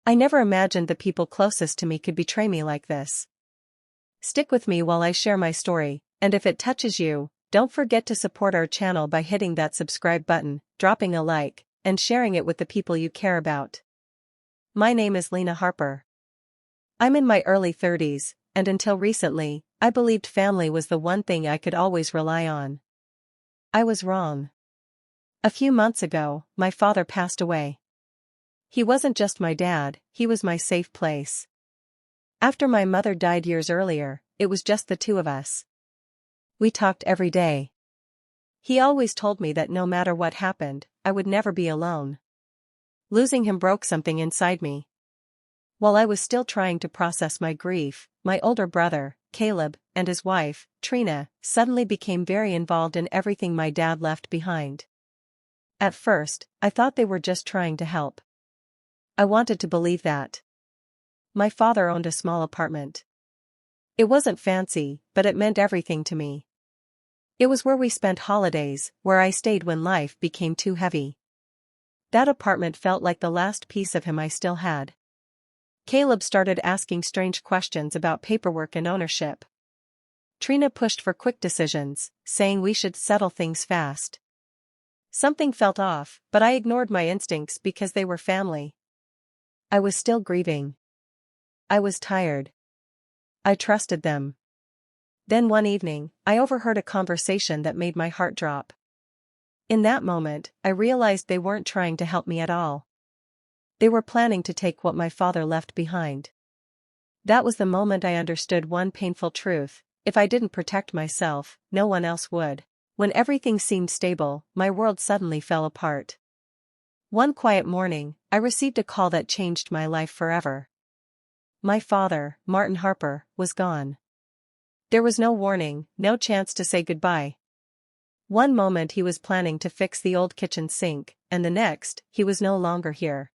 I never imagined the people closest to me could betray me like this. Stick with me while I share my story, and if it touches you, don't forget to support our channel by hitting that subscribe button, dropping a like, and sharing it with the people you care about. My name is Lena Harper. I'm in my early 30s, and until recently, I believed family was the one thing I could always rely on. I was wrong. A few months ago, my father passed away. He wasn't just my dad, he was my safe place. After my mother died years earlier, it was just the two of us. We talked every day. He always told me that no matter what happened, I would never be alone. Losing him broke something inside me. While I was still trying to process my grief, my older brother, Caleb, and his wife, Trina, suddenly became very involved in everything my dad left behind. At first, I thought they were just trying to help. I wanted to believe that. My father owned a small apartment. It wasn't fancy, but it meant everything to me. It was where we spent holidays, where I stayed when life became too heavy. That apartment felt like the last piece of him I still had. Caleb started asking strange questions about paperwork and ownership. Trina pushed for quick decisions, saying we should settle things fast. Something felt off, but I ignored my instincts because they were family. I was still grieving. I was tired. I trusted them. Then one evening, I overheard a conversation that made my heart drop. In that moment, I realized they weren't trying to help me at all. They were planning to take what my father left behind. That was the moment I understood one painful truth: if I didn't protect myself, no one else would. When everything seemed stable, my world suddenly fell apart. One quiet morning, I received a call that changed my life forever. My father, Martin Harper, was gone. There was no warning, no chance to say goodbye. One moment he was planning to fix the old kitchen sink, and the next, he was no longer here.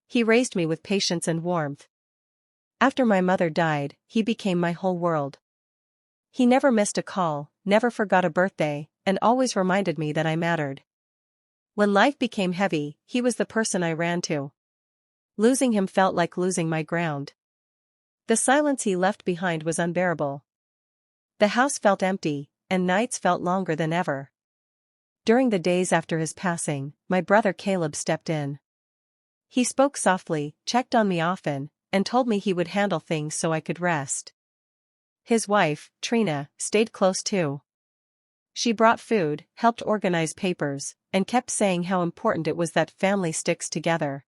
He raised me with patience and warmth. After my mother died, he became my whole world. He never missed a call, never forgot a birthday, and always reminded me that I mattered. When life became heavy, he was the person I ran to. Losing him felt like losing my ground. The silence he left behind was unbearable. The house felt empty, and nights felt longer than ever. During the days after his passing, my brother Caleb stepped in. He spoke softly, checked on me often, and told me he would handle things so I could rest. His wife, Trina, stayed close too. She brought food, helped organize papers, and kept saying how important it was that family sticks together.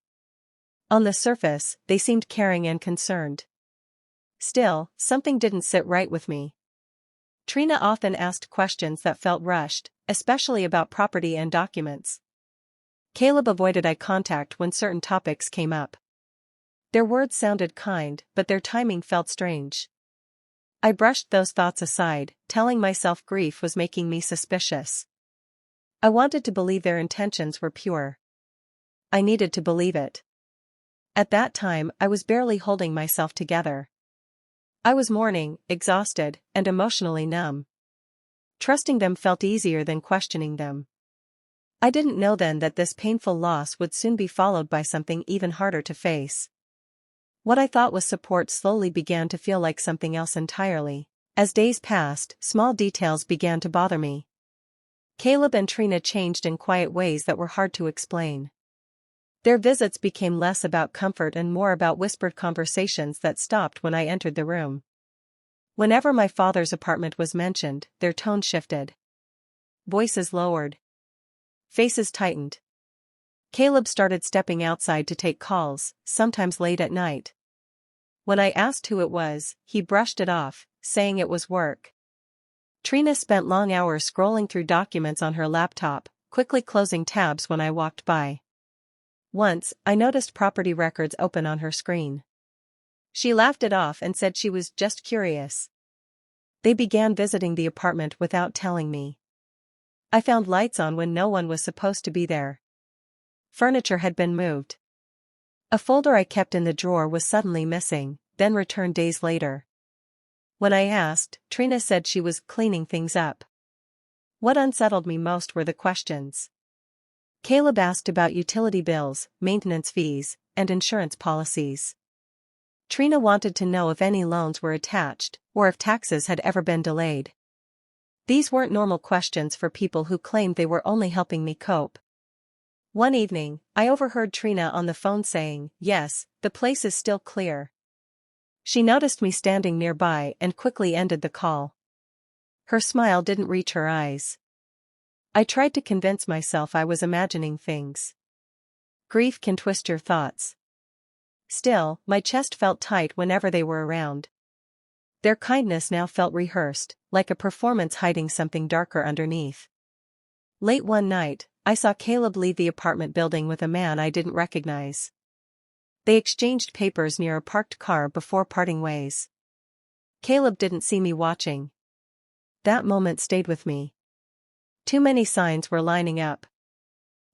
On the surface, they seemed caring and concerned. Still, something didn't sit right with me. Trina often asked questions that felt rushed, especially about property and documents. Caleb avoided eye contact when certain topics came up. Their words sounded kind, but their timing felt strange. I brushed those thoughts aside, telling myself grief was making me suspicious. I wanted to believe their intentions were pure. I needed to believe it. At that time, I was barely holding myself together. I was mourning, exhausted, and emotionally numb. Trusting them felt easier than questioning them. I didn't know then that this painful loss would soon be followed by something even harder to face. What I thought was support slowly began to feel like something else entirely. As days passed, small details began to bother me. Caleb and Trina changed in quiet ways that were hard to explain. Their visits became less about comfort and more about whispered conversations that stopped when I entered the room. Whenever my father's apartment was mentioned, their tone shifted. Voices lowered. Faces tightened. Caleb started stepping outside to take calls, sometimes late at night. When I asked who it was, he brushed it off, saying it was work. Trina spent long hours scrolling through documents on her laptop, quickly closing tabs when I walked by. Once, I noticed property records open on her screen. She laughed it off and said she was just curious. They began visiting the apartment without telling me. I found lights on when no one was supposed to be there. Furniture had been moved. A folder I kept in the drawer was suddenly missing, then returned days later. When I asked, Trina said she was cleaning things up. What unsettled me most were the questions. Caleb asked about utility bills, maintenance fees, and insurance policies. Trina wanted to know if any loans were attached, or if taxes had ever been delayed. These weren't normal questions for people who claimed they were only helping me cope. One evening, I overheard Trina on the phone saying, "Yes, the place is still clear." She noticed me standing nearby and quickly ended the call. Her smile didn't reach her eyes. I tried to convince myself I was imagining things. Grief can twist your thoughts. Still, my chest felt tight whenever they were around. Their kindness now felt rehearsed, like a performance hiding something darker underneath. Late one night, I saw Caleb leave the apartment building with a man I didn't recognize. They exchanged papers near a parked car before parting ways. Caleb didn't see me watching. That moment stayed with me. Too many signs were lining up.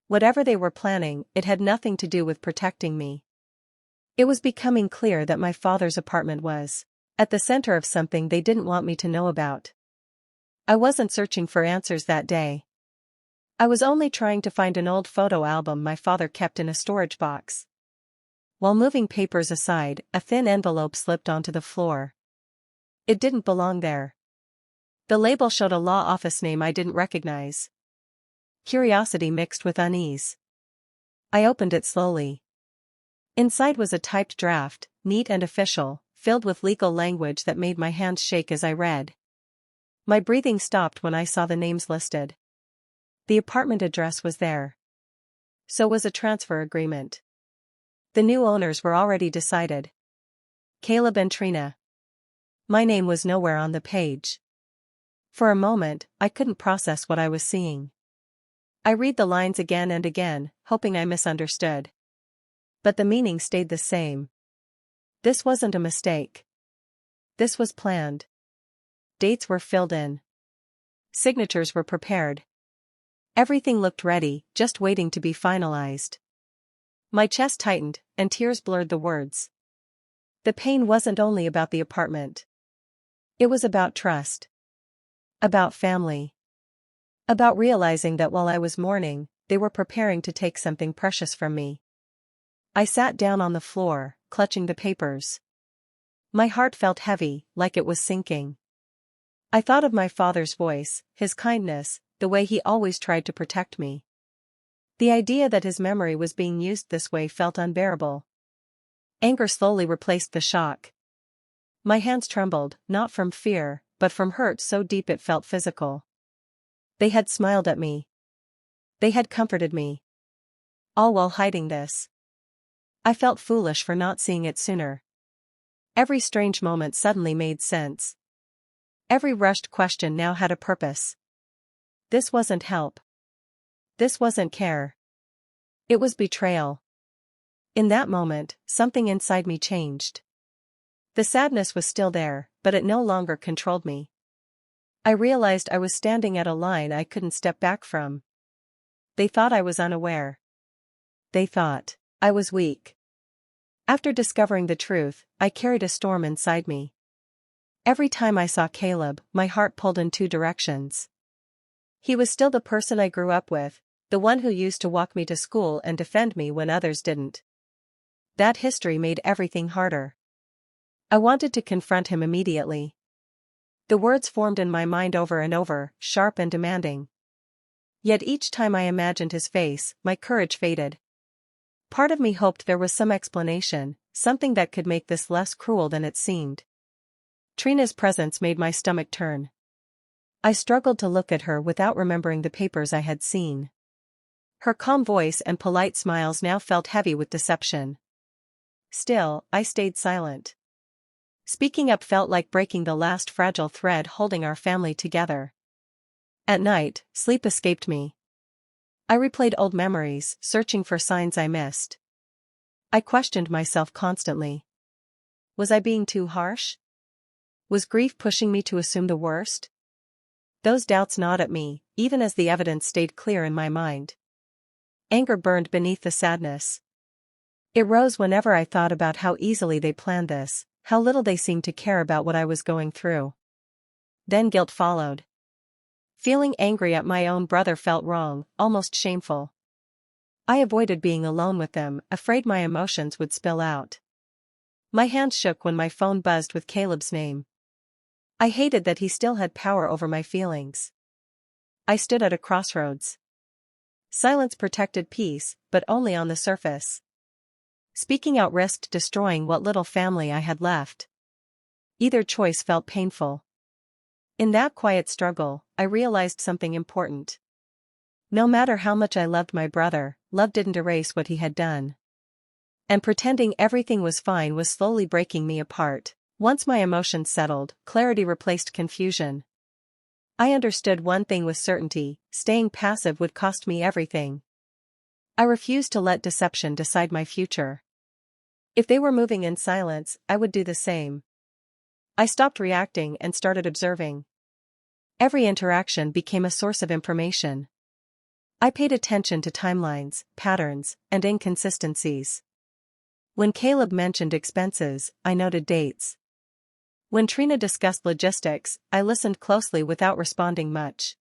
Whatever they were planning, it had nothing to do with protecting me. It was becoming clear that my father's apartment was at the center of something they didn't want me to know about. I wasn't searching for answers that day. I was only trying to find an old photo album my father kept in a storage box. While moving papers aside, a thin envelope slipped onto the floor. It didn't belong there. The label showed a law office name I didn't recognize. Curiosity mixed with unease. I opened it slowly. Inside was a typed draft, neat and official, filled with legal language that made my hands shake as I read. My breathing stopped when I saw the names listed. The apartment address was there. So was a transfer agreement. The new owners were already decided. Caleb and Trina. My name was nowhere on the page. For a moment, I couldn't process what I was seeing. I read the lines again and again, hoping I misunderstood. But the meaning stayed the same. This wasn't a mistake. This was planned. Dates were filled in. Signatures were prepared. Everything looked ready, just waiting to be finalized. My chest tightened, and tears blurred the words. The pain wasn't only about the apartment. It was about trust. About family. About realizing that while I was mourning, they were preparing to take something precious from me. I sat down on the floor, clutching the papers. My heart felt heavy, like it was sinking. I thought of my father's voice, his kindness, the way he always tried to protect me. The idea that his memory was being used this way felt unbearable. Anger slowly replaced the shock. My hands trembled, not from fear, but from hurt so deep it felt physical. They had smiled at me. They had comforted me. All while hiding this. I felt foolish for not seeing it sooner. Every strange moment suddenly made sense. Every rushed question now had a purpose. This wasn't help. This wasn't care. It was betrayal. In that moment, something inside me changed. The sadness was still there, but it no longer controlled me. I realized I was standing at a line I couldn't step back from. They thought I was unaware. They thought I was weak. After discovering the truth, I carried a storm inside me. Every time I saw Caleb, my heart pulled in two directions. He was still the person I grew up with, the one who used to walk me to school and defend me when others didn't. That history made everything harder. I wanted to confront him immediately. The words formed in my mind over and over, sharp and demanding. Yet each time I imagined his face, my courage faded. Part of me hoped there was some explanation, something that could make this less cruel than it seemed. Trina's presence made my stomach turn. I struggled to look at her without remembering the papers I had seen. Her calm voice and polite smiles now felt heavy with deception. Still, I stayed silent. Speaking up felt like breaking the last fragile thread holding our family together. At night, sleep escaped me. I replayed old memories, searching for signs I missed. I questioned myself constantly. Was I being too harsh? Was grief pushing me to assume the worst? Those doubts gnawed at me, even as the evidence stayed clear in my mind. Anger burned beneath the sadness. It rose whenever I thought about how easily they planned this, how little they seemed to care about what I was going through. Then guilt followed. Feeling angry at my own brother felt wrong, almost shameful. I avoided being alone with them, afraid my emotions would spill out. My hands shook when my phone buzzed with Caleb's name. I hated that he still had power over my feelings. I stood at a crossroads. Silence protected peace, but only on the surface. Speaking out risked destroying what little family I had left. Either choice felt painful. In that quiet struggle, I realized something important. No matter how much I loved my brother, love didn't erase what he had done. And pretending everything was fine was slowly breaking me apart. Once my emotions settled, clarity replaced confusion. I understood one thing with certainty: staying passive would cost me everything. I refused to let deception decide my future. If they were moving in silence, I would do the same. I stopped reacting and started observing. Every interaction became a source of information. I paid attention to timelines, patterns, and inconsistencies. When Caleb mentioned expenses, I noted dates. When Trina discussed logistics, I listened closely without responding much.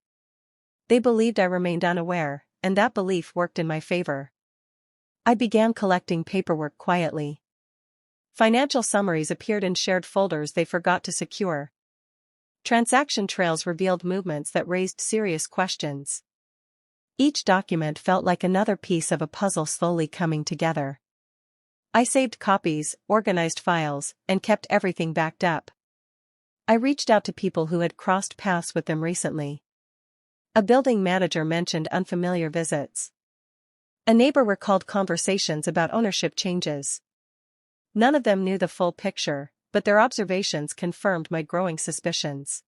They believed I remained unaware, and that belief worked in my favor. I began collecting paperwork quietly. Financial summaries appeared in shared folders they forgot to secure. Transaction trails revealed movements that raised serious questions. Each document felt like another piece of a puzzle slowly coming together. I saved copies, organized files, and kept everything backed up. I reached out to people who had crossed paths with them recently. A building manager mentioned unfamiliar visits. A neighbor recalled conversations about ownership changes. None of them knew the full picture, but their observations confirmed my growing suspicions.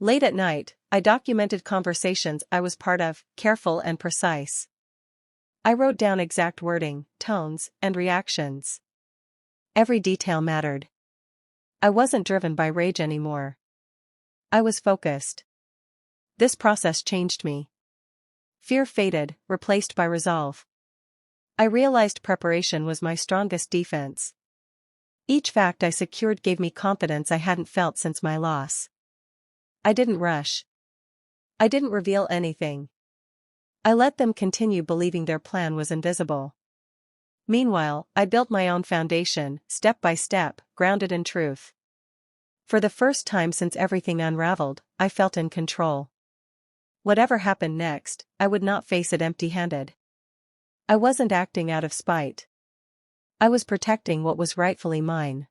Late at night, I documented conversations I was part of, careful and precise. I wrote down exact wording, tones, and reactions. Every detail mattered. I wasn't driven by rage anymore. I was focused. This process changed me. Fear faded, replaced by resolve. I realized preparation was my strongest defense. Each fact I secured gave me confidence I hadn't felt since my loss. I didn't rush. I didn't reveal anything. I let them continue believing their plan was invisible. Meanwhile, I built my own foundation, step by step, grounded in truth. For the first time since everything unraveled, I felt in control. Whatever happened next, I would not face it empty-handed. I wasn't acting out of spite. I was protecting what was rightfully mine.